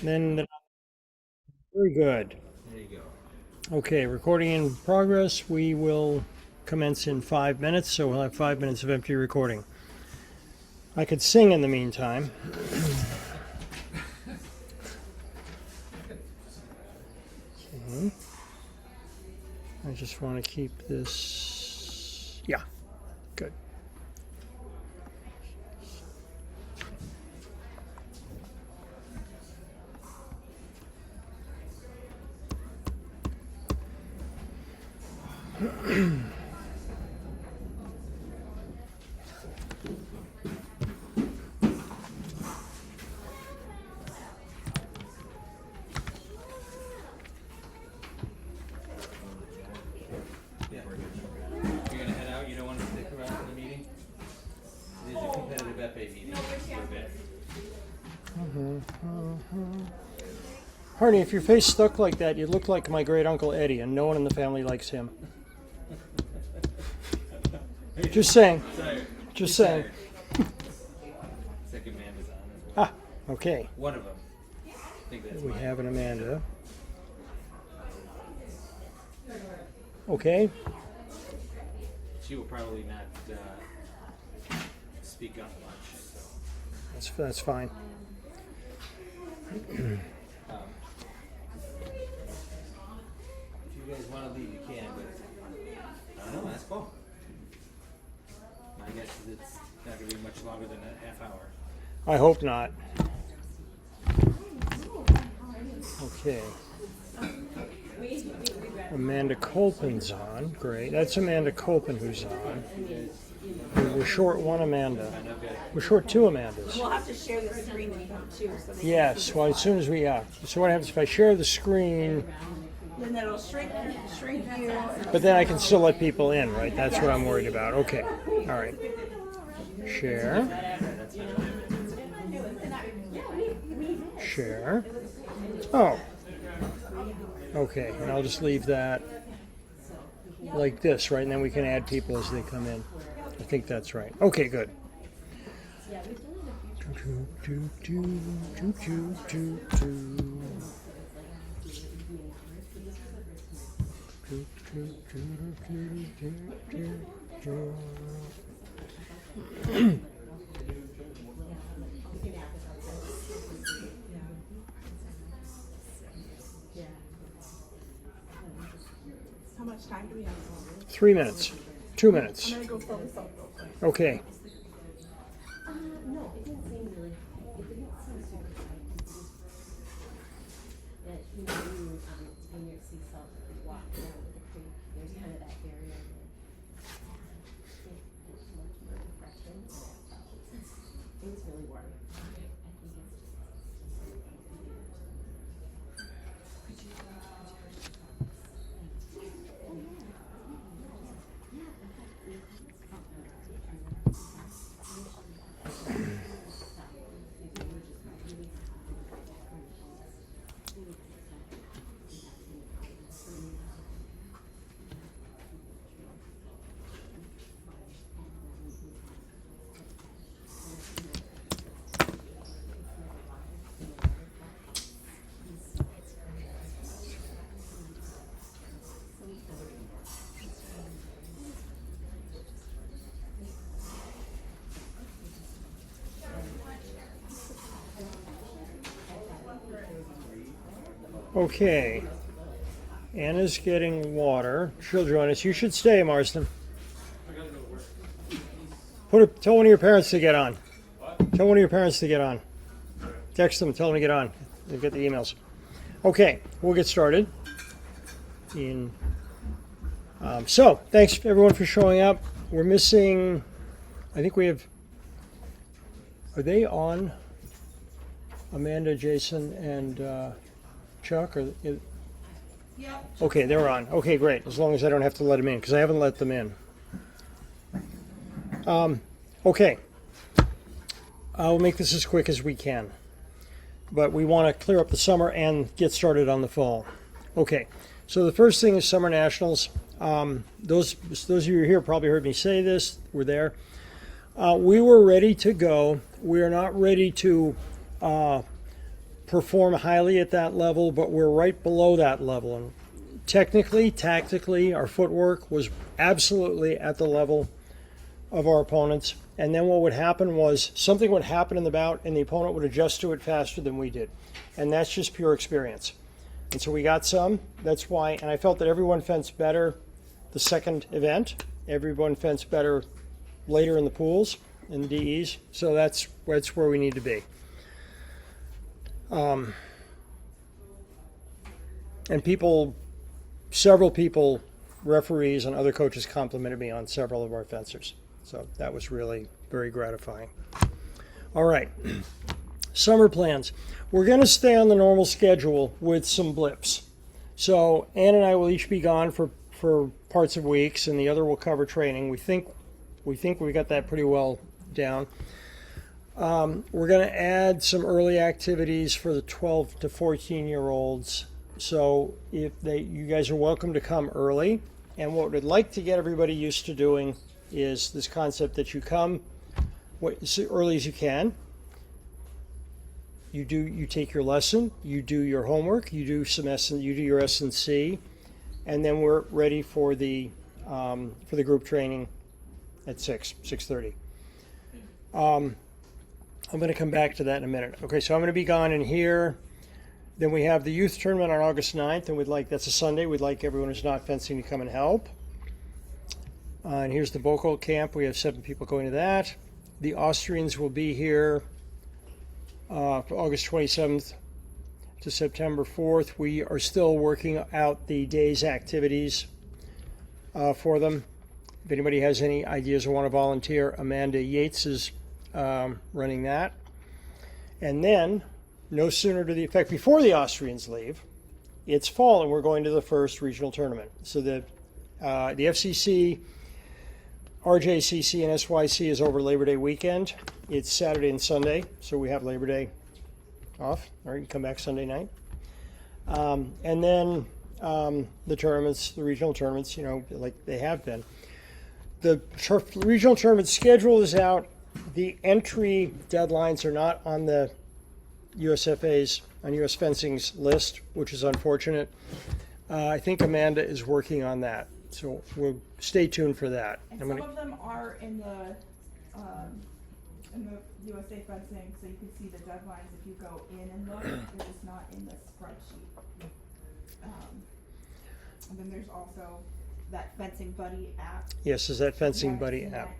Then, very good. There you go. Okay, recording in progress. We will commence in 5 minutes, so we'll have 5 minutes of empty recording. I could sing in the meantime. Okay. I just want to keep this. Yeah, good. Yeah. You're gonna head out. You don't want to stick around for the meeting. It is a competitive Epee meeting for a bit. Harney, if your face stuck like that, you look like my great uncle Eddie, and no one in the family likes him. Just saying. Sorry. Just saying. Second man is on as well. Ah, okay. One of them. I think that's We mine. have an Amanda. Okay. She will probably not speak on lunch. So. That's fine. If you guys want to leave, you can, but I don't know, ask Paul. My guess is it's not going to be much longer than a half hour. I hope not. Okay. Amanda Colpin's on. Great. That's Amanda Colpin who's on. We're short one Amanda. We're short two Amandas. We'll have to share the screen with them too. So they Yes. Well, as soon as we so what happens if I share the screen? Then that'll shrink you. But then I can still let people in, right? That's what I'm worried about. Okay. All right. Share. Share. Oh. Okay. And I'll just leave that like this, right? And then we can add people as they come in. I think that's right. Okay, good. How much time do we have? 3 minutes. 2 minutes. I'm gonna go fill this up real quick. Okay. No, it didn't seem really. It didn't seem super tight. That when you're at Seasalt, you walk down to the creek. There's kind of that area. It's much more refreshing. It was really warm. I think it's. Okay. Anna's getting water. She'll join us. You should stay, Marston. Tell one of your parents to get on. Tell one of your parents to get on. Text them. Tell them to get on. They'll get the emails. Okay, we'll get started. So, thanks everyone for showing up. We're missing. I think we have. Are they on? Amanda, Jason, and Chuck? Yep. Okay, they're on. Okay, great. As long as I don't have to let them in, because I haven't let them in. Okay. I'll make this as quick as we can. But we want to clear up the summer and get started on the fall. Okay, so the first thing is Summer Nationals. Those of you who are here probably heard me say this. We're there. We were ready to go. We are not ready to perform highly at that level, but we're right below that level. And technically, tactically, our footwork was absolutely at the level of our opponents. And then what would happen was something would happen in the bout, and the opponent would adjust to it faster than we did. And that's just pure experience. And so we got some. That's why, and I felt that everyone fenced better the second event. Everyone fenced better later in the pools, in the DEs. So that's where we need to be. And several people, referees and other coaches complimented me on several of our fencers. So that was really very gratifying. All right, summer plans. We're going to stay on the normal schedule with some blips. So Ann and I will each be gone for parts of weeks, and the other will cover training. We think we got that pretty well down. We're going to add some early activities for the 12 to 14-year-olds. So you guys are welcome to come early. And what we'd like to get everybody used to doing is this concept that you come as early as you can. You take your lesson, you do your homework, you do your S&C, and then we're ready for the group training at 6:30. I'm going to come back to that in a minute. Okay, so I'm going to be gone in here. Then we have the youth tournament on August 9th, and that's a Sunday. We'd like everyone who's not fencing to come and help. And here's the Boco camp. We have 7 people going to that. The Austrians will be here for August 27th to September 4th. We are still working out the day's activities for them. If anybody has any ideas or want to volunteer, Amanda Yates is running that. And then, no sooner to the effect, before the Austrians leave, it's fall and we're going to the first regional tournament. So the FCC, RJCC, and SYC is over Labor Day weekend. It's Saturday and Sunday, so we have Labor Day off. Or you can come back Sunday night. And then the tournaments, the regional tournaments, like they have been. The regional tournament schedule is out. The entry deadlines are not on the USFA's, on US Fencing's list, which is unfortunate. I think Amanda is working on that, so we'll stay tuned for that. And some of them are in the USA fencing, so you can see the deadlines if you go in and look. They're just not in the spreadsheet. And then there's also that Fencing Buddy app. Yes, is that Fencing Buddy app?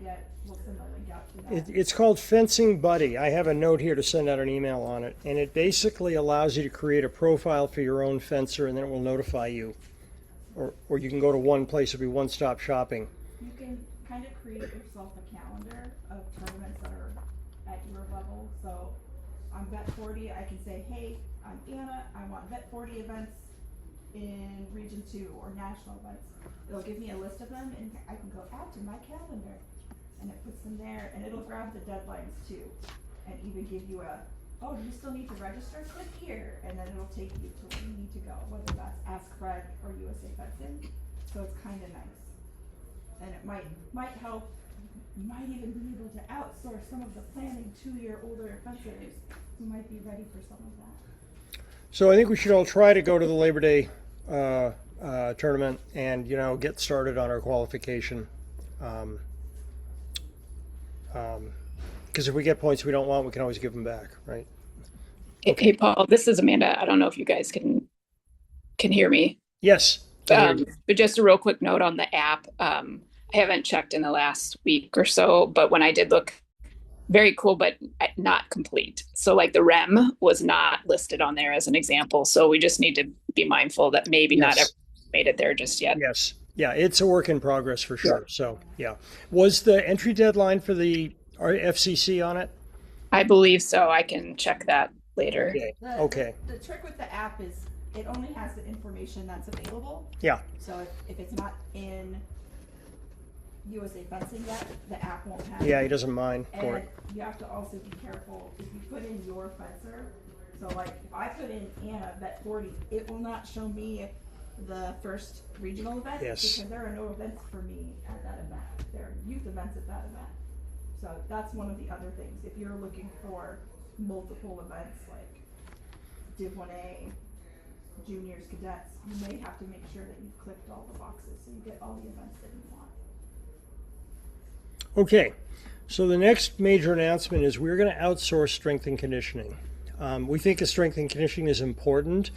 We'll send a link out to that. It's called Fencing Buddy. I have a note here to send out an email on it, and it basically allows you to create a profile for your own fencer, and then it will notify you. Or you can go to one place, it'll be one-stop shopping. You can kind of create yourself a calendar of tournaments that are at your level. So on Vet 40, I can say, hey, I'm Anna, I want Vet 40 events in Region 2 or national events. It'll give me a list of them, and I can go add to my calendar, and it puts them there, and it'll grab the deadlines too, and even give you do you still need to register? Click here, and then it'll take you to where you need to go, whether that's Ask Fred or USA Fencing. So it's kind of nice, and it might help. You might even be able to outsource some of the planning to your older fencers who might be ready for some of that. So I think we should all try to go to the Labor Day tournament and get started on our qualification. Because if we get points we don't want, we can always give them back, right? Hey, Paul, this is Amanda. I don't know if you guys can hear me. Yes. But just a real quick note on the app. I haven't checked in the last week or so, but when I did look, very cool, but not complete. So like the REM was not listed on there as an example. So we just need to be mindful that maybe not everyone made it there just yet. Yes. Yeah, it's a work in progress for sure. Yeah. So yeah. Was the entry deadline for the FCC on it? I believe so. I can check that later. Okay. The trick with the app is it only has the information that's available. Yeah. So if it's not in USA Fencing yet, the app won't have Yeah, it. he doesn't mind for And it. you have to also be careful if you put in your fencer. So like if I put in Anna Vet 40, it will not show me the first regional event because there are no events for me at that event. There are youth events at that event. So that's one of the other things. If you're looking for multiple events, like Div 1A, juniors, cadets, you may have to make sure that you've clicked all the boxes so you get all the events that you want. Okay, so the next major announcement is we're going to outsource strength and conditioning. We think the strength and conditioning is important,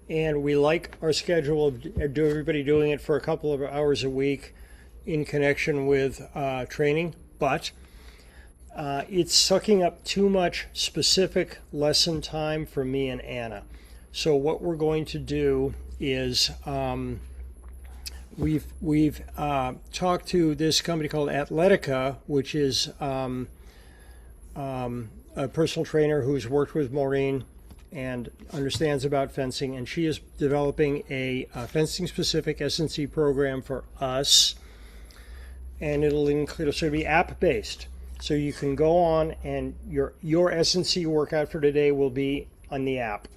and we like our schedule of everybody doing it for a couple of hours a week in connection with training, but it's sucking up too much specific lesson time for me and Anna. So what we're going to do is we've talked to this company called Athletica, which is a personal trainer who's worked with Maureen and understands about fencing, and she is developing a fencing-specific S&C program for us, and it'll include, so it'll be app-based. So you can go on and your S&C workout for today will be on the app.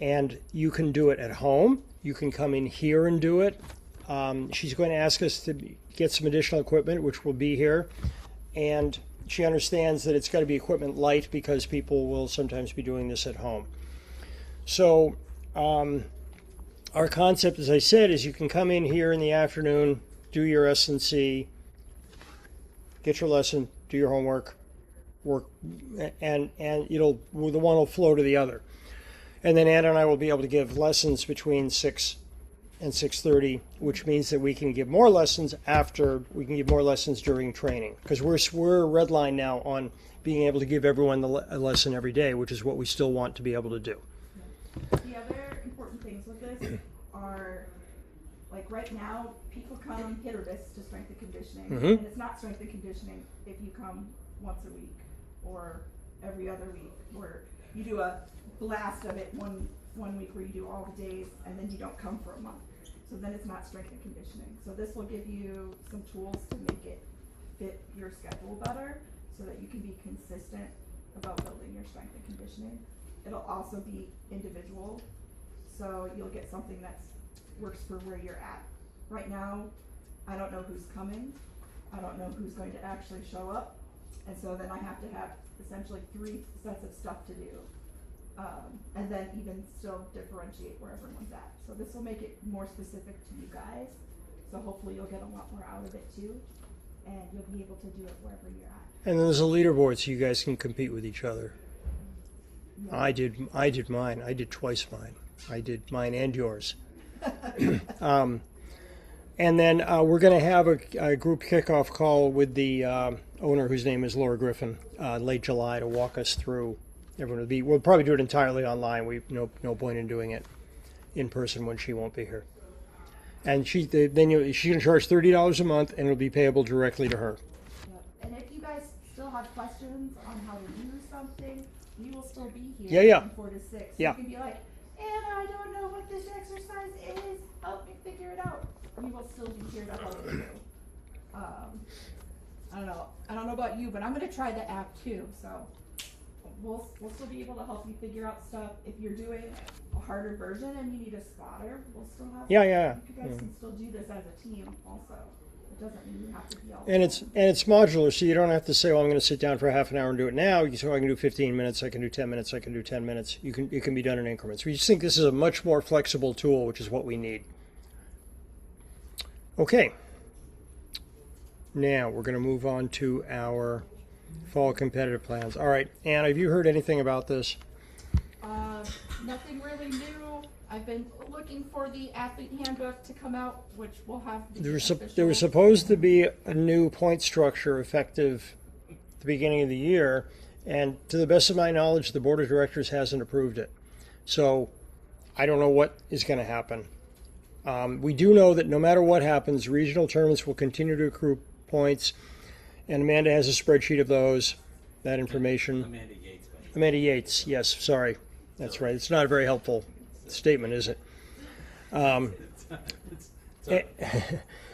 And you can do it at home. You can come in here and do it. She's going to ask us to get some additional equipment, which will be here. And she understands that it's got to be equipment light because people will sometimes be doing this at home. So our concept, as I said, is you can come in here in the afternoon, do your S&C, get your lesson, do your homework, work, and the one will flow to the other. And then Anna and I will be able to give lessons between 6 and 6:30, which means that we can give more lessons during training, because we're red line now on being able to give everyone a lesson every day, which is what we still want to be able to do. The other important things with this are, like right now, people come hit or miss to strength and conditioning, and it's not strength and conditioning if you come once a week or every other week, where you do a blast of it one week where you do all the days and then you don't come for a month. So then it's not strength and conditioning. So this will give you some tools to make it fit your schedule better so that you can be consistent about building your strength and conditioning. It'll also be individual, so you'll get something that works for where you're at. Right now, I don't know who's coming. I don't know who's going to actually show up. And so then I have to have essentially 3 sets of stuff to do. And then even still differentiate where everyone's at. So this will make it more specific to you guys. So hopefully you'll get a lot more out of it too. And you'll be able to do it wherever you're at. And then there's a leaderboard so you guys can compete with each other. Yeah. I did mine. I did twice mine. I did mine and yours. And then we're going to have a group kickoff call with the owner, whose name is Laura Griffin, late July, to walk us through. We'll probably do it entirely online. We've no point in doing it in person when she won't be here. And she can charge $30 a month, and it'll be payable directly to her. Yep. And if you guys still have questions on how to do something, we will still be Yeah, here yeah. from 4 to 6. Yeah. You can be like, Anna, I don't know what this exercise is. Help me figure it out. We will still be here to help you. I don't know about you, but I'm going to try the app too. So we'll still be able to help you figure out stuff. If you're doing a harder version and you need a spotter, we'll still have. Yeah. You guys can still do this as a team also. It doesn't mean you have to be all. And it's modular, so you don't have to say, well, I'm going to sit down for half an hour and do it now. So I can do 15 minutes, I can do 10 minutes, I can do 10 minutes. It can be done in increments. We just think this is a much more flexible tool, which is what we need. Okay. Now we're going to move on to our fall competitive plans. All right, Anne, have you heard anything about this? Nothing really new. I've been looking for the athlete handbook to come out, which will have the There was supposed to be a new point structure effective at the beginning of the year, and to the best of my knowledge, the board of directors hasn't approved it. So I don't know what is going to happen. We do know that no matter what happens, regional tournaments will continue to accrue points, and Amanda has a spreadsheet of those, that information. Amanda Yates, yes, sorry. That's right. It's not a very helpful statement, is it? And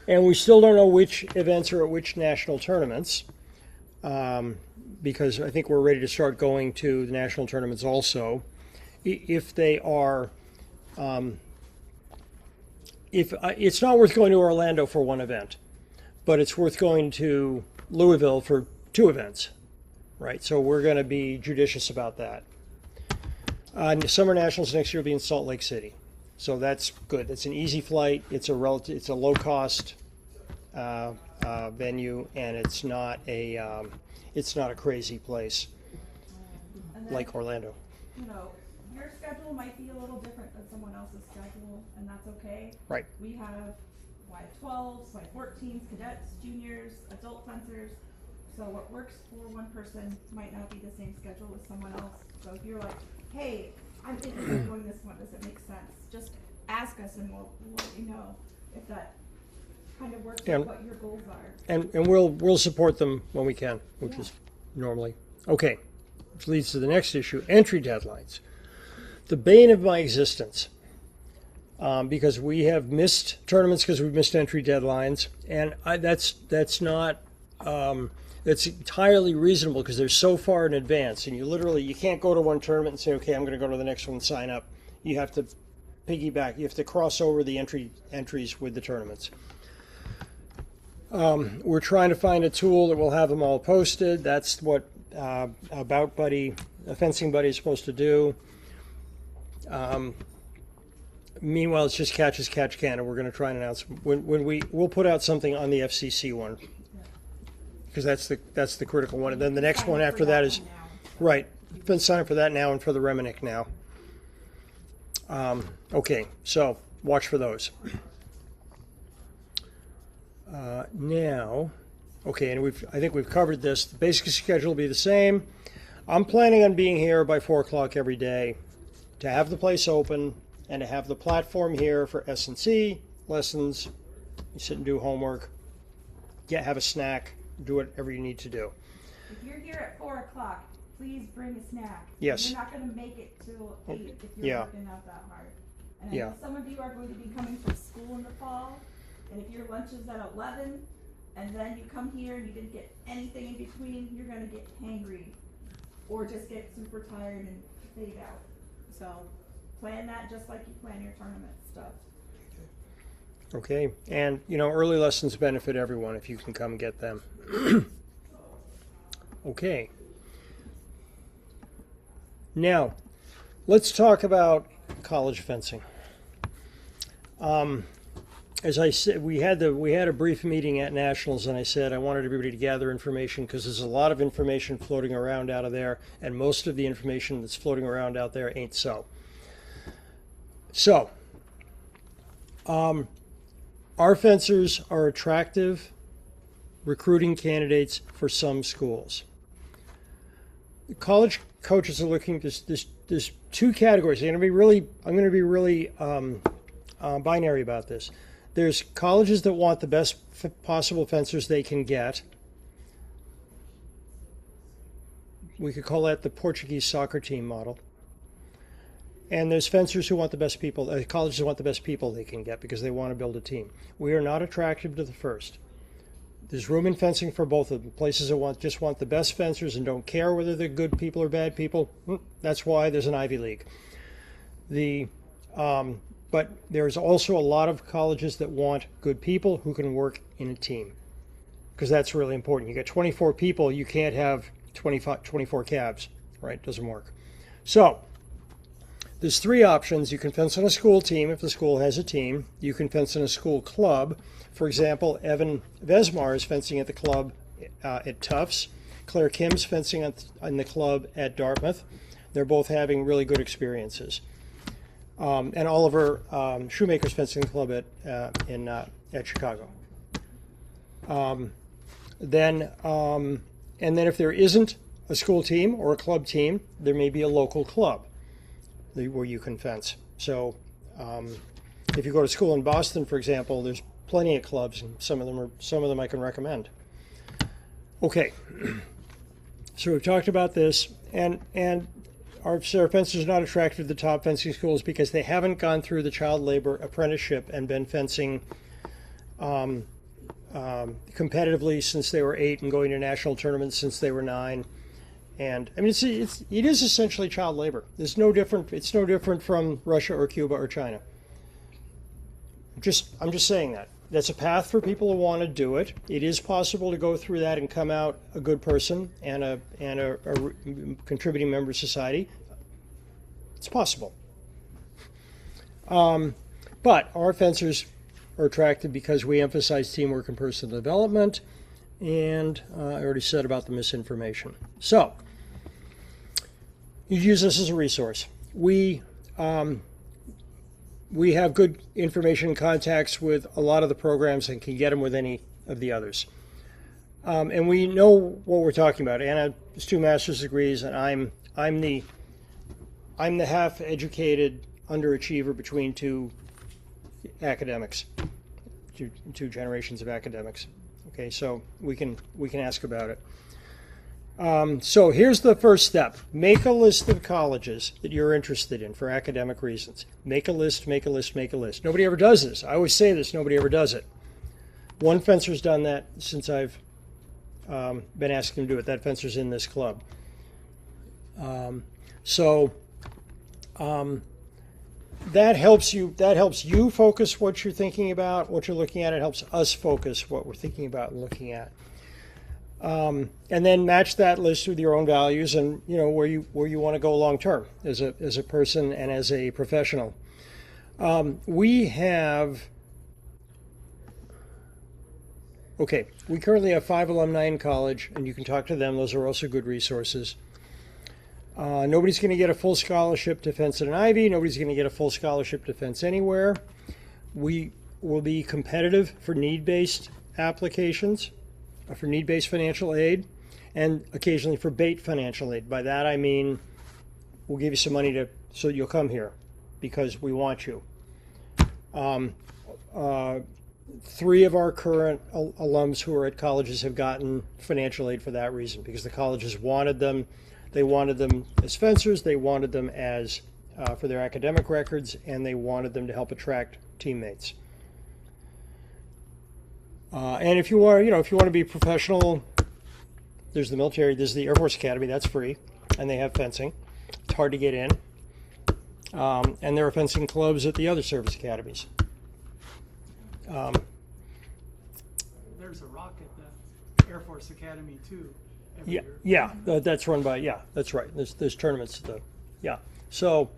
we still don't know which events are at which national tournaments, because I think we're ready to start going to the national tournaments also. If they are, it's not worth going to Orlando for one event, but it's worth going to Louisville for 2 events, right? So we're going to be judicious about that. Summer Nationals next year will be in Salt Lake City, so that's good. It's an easy flight. It's a low cost venue, and it's not a crazy place And then, like Orlando. you know, your schedule might be a little different than someone else's schedule, and that's okay. Right. We have Y12s, Y14s, cadets, juniors, adult fencers. So what works for one person might not be the same schedule as someone else. So if you're like, hey, I'm thinking of going this one, does it make sense? Just ask us and we'll let you know if that kind of works Yeah. with what your goals are. And we'll support them when we can, which is normally. Okay, which leads to the next issue, entry deadlines. The bane of my existence, because we have missed tournaments because we've missed entry deadlines, and that's not, it's entirely reasonable because they're so far in advance, and you can't go to one tournament and say, okay, I'm going to go to the next one and sign up. You have to piggyback, you have to cross over the entries with the tournaments. We're trying to find a tool that will have them all posted. That's what About Buddy, a fencing buddy, is supposed to do. Meanwhile, it's just catch as catch can, and we're going to try and announce when we'll put out something on the FCC one, because that's the critical one, and then the next one after that is right. Been signed for that now and for the Reminick now. Okay, so watch for those. Now, okay, and I think we've covered this. The basic schedule will be the same. I'm planning on being here by 4 o'clock every day to have the place open and to have the platform here for S&C lessons. You sit and do homework, have a snack, do whatever you need to do. If you're here at 4 o'clock, please bring a snack. Yes. You're not going to make it till 8 if you're Yeah. working out that hard. And I Yeah. know some of you are going to be coming from school in the fall, and if your lunch is at 11, and then you come here and you didn't get anything in between, you're going to get hangry, or just get super tired and fade out. So plan that just like you plan your tournament stuff. Okay, and early lessons benefit everyone if you can come get them. Okay. Now, let's talk about college fencing. As I said, we had a brief meeting at Nationals, and I said I wanted everybody to gather information because there's a lot of information floating around out of there, and most of the information that's floating around out there ain't so. So, our fencers are attractive recruiting candidates for some schools. College coaches are looking. There's two categories. I'm going to be really binary about this. There's colleges that want the best possible fencers they can get. We could call that the Portuguese soccer team model. And there's fencers who want the best people, colleges who want the best people they can get because they want to build a team. We are not attractive to the first. There's room in fencing for both of them. Places that just want the best fencers and don't care whether they're good people or bad people. That's why there's an Ivy League. But there's also a lot of colleges that want good people who can work in a team, because that's really important. You get 24 people, you can't have 24 cabs, right? Doesn't work. So there's 3 options. You can fence on a school team if the school has a team. You can fence in a school club. For example, Evan Vesmar is fencing at the club at Tufts. Claire Kim's fencing in the club at Dartmouth. They're both having really good experiences. And Oliver Shoemaker's fencing club at Chicago. And then if there isn't a school team or a club team, there may be a local club where you can fence. So if you go to school in Boston, for example, there's plenty of clubs, and some of them I can recommend. Okay, so we've talked about this, and our fencers are not attracted to the top fencing schools because they haven't gone through the child labor apprenticeship and been fencing competitively since they were 8 and going to national tournaments since they were 9. And I mean, it is essentially child labor. It's no different from Russia or Cuba or China. I'm just saying that. That's a path for people who want to do it. It is possible to go through that and come out a good person and a contributing member of society. It's possible. But our fencers are attracted because we emphasize teamwork and personal development, and I already said about the misinformation. So, you use this as a resource. We have good information and contacts with a lot of the programs and can get them with any of the others. And we know what we're talking about. Anna has 2 master's degrees, and I'm the half-educated underachiever between 2 academics, two generations of academics. Okay, so we can ask about it. So here's the first step. Make a list of colleges that you're interested in for academic reasons. Make a list, make a list, make a list. Nobody ever does this. I always say this, nobody ever does it. One fencer's done that since I've been asking him to do it. That fencer's in this club. That helps you focus what you're thinking about, what you're looking at. It helps us focus what we're thinking about and looking at. And then match that list with your own values and where you want to go long term as a person and as a professional. We currently have 5 alumni in college, and you can talk to them. Those are also good resources. Nobody's going to get a full scholarship to fence at an Ivy. Nobody's going to get a full scholarship to fence anywhere. We will be competitive for need-based applications, for need-based financial aid, and occasionally for bait financial aid. By that I mean we'll give you some money so you'll come here because we want you. 3 of our current alums who are at colleges have gotten financial aid for that reason, because the colleges wanted them. They wanted them as fencers, they wanted them as for their academic records, and they wanted them to help attract teammates. And if you want to be professional, there's the military, there's the Air Force Academy, that's free, and they have fencing. It's hard to get in. And there are fencing clubs at the other service academies. There's a rock at the Air Force Academy too. Every Yeah, year. yeah, that's run by, yeah, that's right. There's tournaments at yeah. So,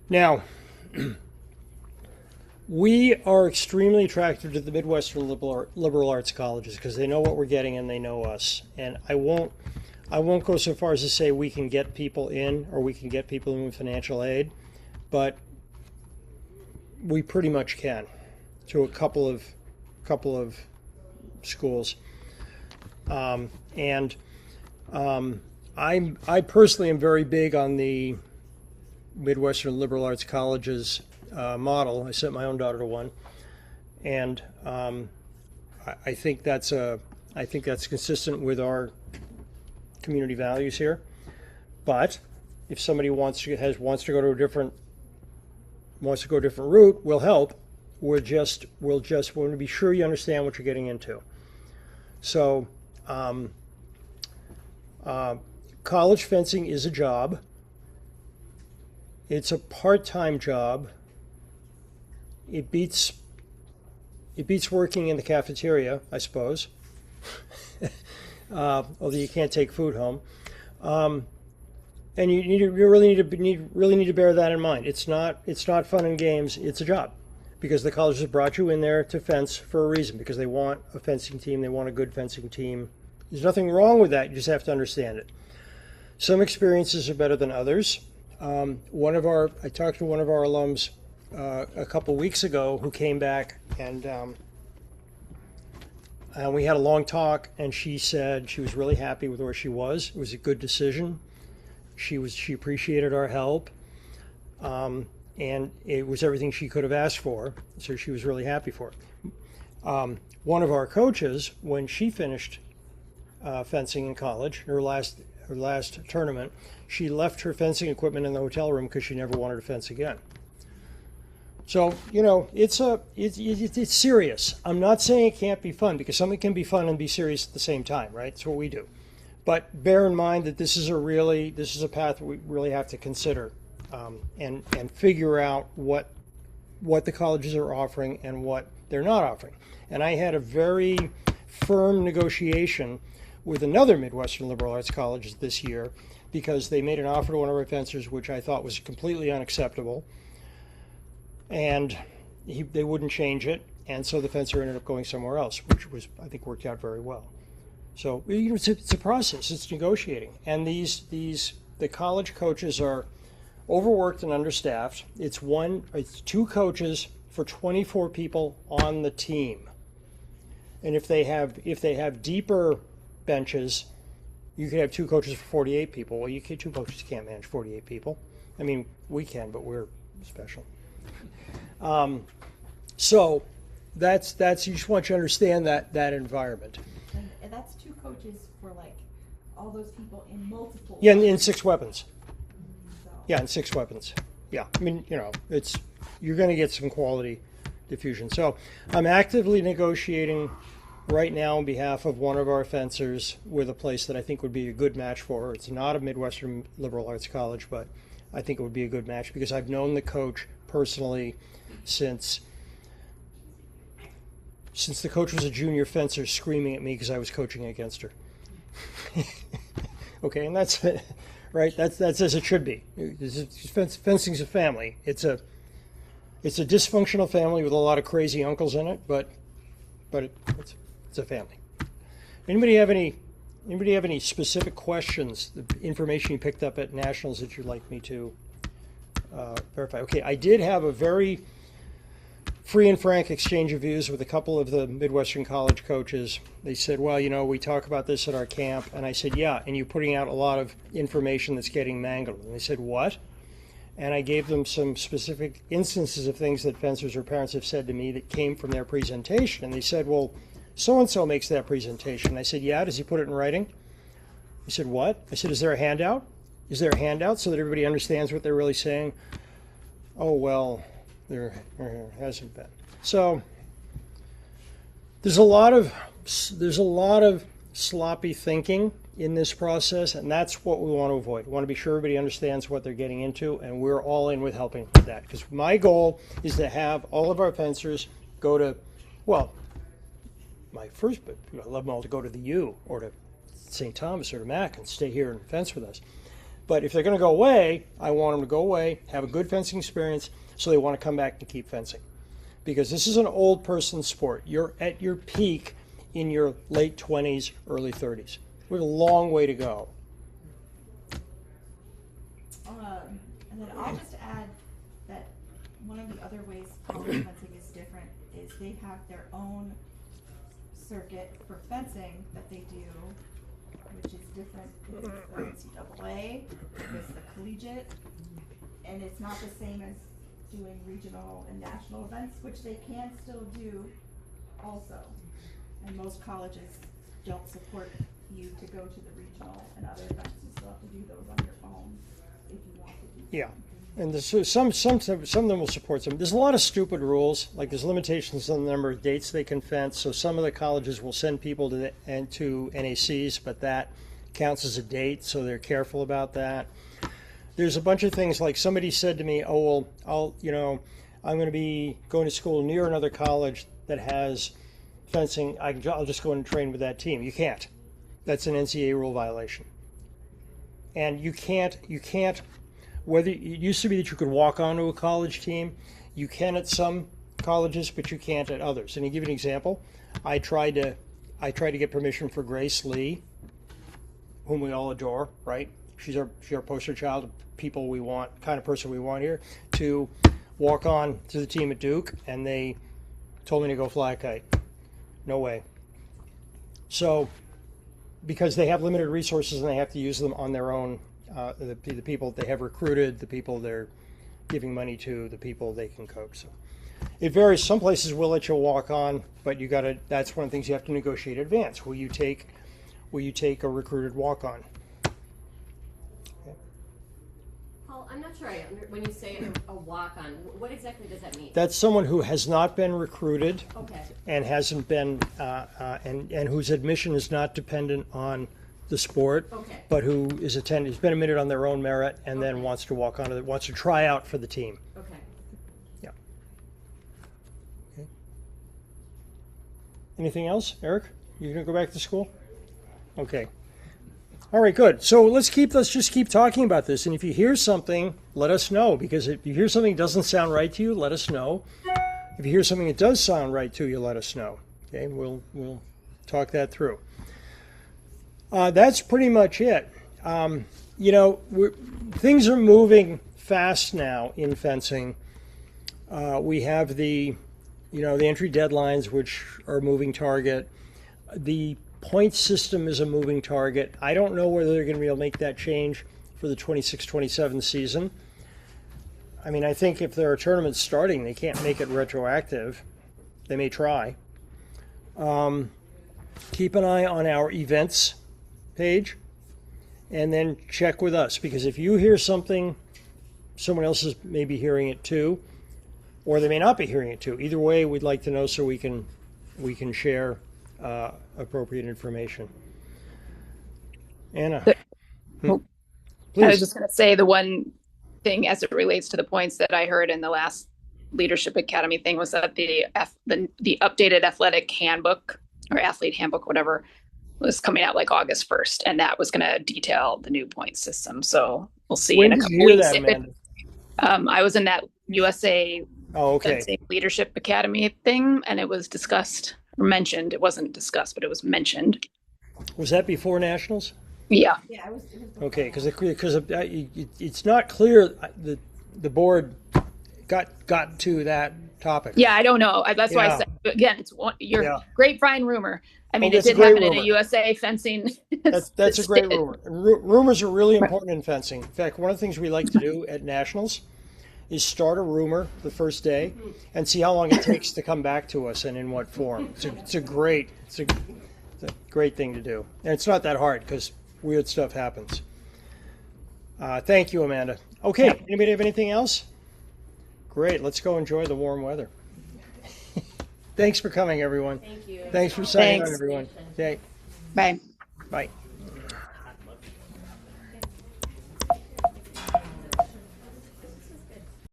now, we are extremely attracted to the Midwestern liberal arts colleges because they know what we're getting and they know us. And I won't go so far as to say we can get people in or we can get people in with financial aid, but we pretty much can to a couple of schools. I personally am very big on the Midwestern liberal arts colleges model. I sent my own daughter to one, and I think that's consistent with our community values here. But if somebody wants to go a different route, we'll help. We want to be sure you understand what you're getting into. So, college fencing is a job. It's a part-time job. It beats working in the cafeteria, I suppose. Although you can't take food home, and you really need to bear that in mind. It's not fun and games. It's a job, because the colleges have brought you in there to fence for a reason, because they want a fencing team. They want a good fencing team. There's nothing wrong with that. You just have to understand it. Some experiences are better than others. I talked to one of our alums a couple weeks ago who came back, and we had a long talk, and she said she was really happy with where she was. It was a good decision. She appreciated our help, and it was everything she could have asked for, so she was really happy for it. One of our coaches, when she finished fencing in college, her last tournament, she left her fencing equipment in the hotel room because she never wanted to fence again. So, it's serious. I'm not saying it can't be fun, because something can be fun and be serious at the same time, right? That's what we do. But bear in mind that this is a path we really have to consider, and figure out what the colleges are offering and what they're not offering. And I had a very firm negotiation with another Midwestern liberal arts college this year because they made an offer to one of our fencers, which I thought was completely unacceptable, and they wouldn't change it, and so the fencer ended up going somewhere else, which was, I think, worked out very well. So it's a process. It's negotiating, and the college coaches are overworked and understaffed. It's 2 coaches for 24 people on the team, and if they have deeper benches, you could have 2 coaches for 48 people. Well, 2 coaches can't manage 48 people. I mean, we can, but we're special. So that's you just want you to understand that environment. And that's 2 coaches for like all those people in multiple. Yeah, in 6 weapons. So, Yeah, in 6 weapons. Yeah, I mean, you're going to get some quality diffusion. So I'm actively negotiating right now on behalf of one of our fencers with a place that I think would be a good match for her. It's not a Midwestern liberal arts college, but I think it would be a good match because I've known the coach personally since the coach was a junior fencer screaming at me because I was coaching against her. Okay, and that's right. That's as it should be. Fencing's a family. It's a dysfunctional family with a lot of crazy uncles in it, but it's a family. Anybody have any specific questions? The information you picked up at nationals that you'd like me to verify? Okay, I did have a very free and frank exchange of views with a couple of the Midwestern college coaches. They said, well, we talk about this at our camp. And I said, yeah, and you're putting out a lot of information that's getting mangled. And they said, what? And I gave them some specific instances of things that fencers or parents have said to me that came from their presentation. And they said, well, so-and-so makes that presentation. And I said, yeah, does he put it in writing? He said, what? I said, is there a handout? Is there a handout so that everybody understands what they're really saying? Oh, well, there hasn't been. So there's a lot of sloppy thinking in this process, and that's what we want to avoid. We want to be sure everybody understands what they're getting into, and we're all in with helping with that. Because my goal is to have all of our fencers go to, well, I'd love them all to go to the U or to St. Thomas or to Mac and stay here and fence with us. But if they're going to go away, I want them to go away, have a good fencing experience, so they want to come back and keep fencing. Because this is an old person sport. You're at your peak in your late 20s, early 30s. We have a long way to go. And then I'll just add that one of the other ways college fencing is different is they have their own circuit for fencing that they do, which is different. It's the NCAA, it's the collegiate, and it's not the same as doing regional and national events, which they can still do also. And most colleges don't support you to go to the regional and other events. You still have to do those on your own if you want to do. Yeah. And some of them will support some. There's a lot of stupid rules, like there's limitations on the number of dates they can fence. So some of the colleges will send people to NACs, but that counts as a date, so they're careful about that. There's a bunch of things like somebody said to me, oh, well, I'm going to be going to school near another college that has fencing. I'll just go and train with that team. You can't. That's an NCAA rule violation. And you can't. Whether it used to be that you could walk onto a college team, you can at some colleges, but you can't at others. And to give you an example, I tried to get permission for Grace Lee, whom we all adore, right? She's our poster child, people we want, kind of person we want here, to walk on to the team at Duke, and they told me to go fly a kite. No way. So, because they have limited resources and they have to use them on their own, the people they have recruited, the people they're giving money to, the people they can coach. So it varies. Some places will let you walk on, but that's one of the things you have to negotiate in advance. Will you take a recruited walk on? Paul, I'm not sure when you say a walk-on, what exactly does that mean? That's someone who has not been recruited Okay. and hasn't been and whose admission is not dependent on the sport, Okay. but who has been admitted on their own merit and then Okay. wants to try out for the team. Okay. Yeah. Okay. Anything else, Eric? You gonna go back to school? Okay. All right, good. So let's just keep talking about this. And if you hear something, let us know. Because if you hear something that doesn't sound right to you, let us know. If you hear something that does sound right to you, let us know. Okay, we'll talk that through. That's pretty much it. You know, things are moving fast now in fencing. We have the entry deadlines, which are a moving target. The point system is a moving target. I don't know whether they're going to be able to make that change for the 26-27 season. I mean, I think if there are tournaments starting, they can't make it retroactive. They may try. Keep an eye on our events page, and then check with us, because if you hear something, someone else is maybe hearing it too, or they may not be hearing it too. Either way, we'd like to know so we can share appropriate information. Anna, I please. was just going to say the one thing as it relates to the points that I heard in the last Leadership Academy thing was that the updated athletic handbook or athlete handbook, whatever, was coming out like August 1st, and that was going to detail the new point system. So we'll see When in a did couple you hear weeks. that, Amanda? I was in that USA Okay. Fencing Leadership Academy thing, and it was discussed or mentioned. It wasn't discussed, but it was mentioned. Was that before nationals? Yeah. Yeah, it was Okay, because it's not clear that the board got to that topic. Yeah, I don't know. That's why I Yeah. said again, it's your Yeah. grapevine rumor. I mean, it that's a did great happen in a rumor. USA fencing. That's a great rumor. Rumors are really important in fencing. In fact, one of the things we like to do at nationals is start a rumor the first day and see how long it takes to come back to us and in what form. It's a great thing to do, and it's not that hard because weird stuff happens. Thank you, Amanda. Okay, anybody have anything else? Great, let's go enjoy the warm weather. Thanks for coming, everyone. Thank you. Thanks for signing on, Thanks. everyone. Okay, Bye. bye.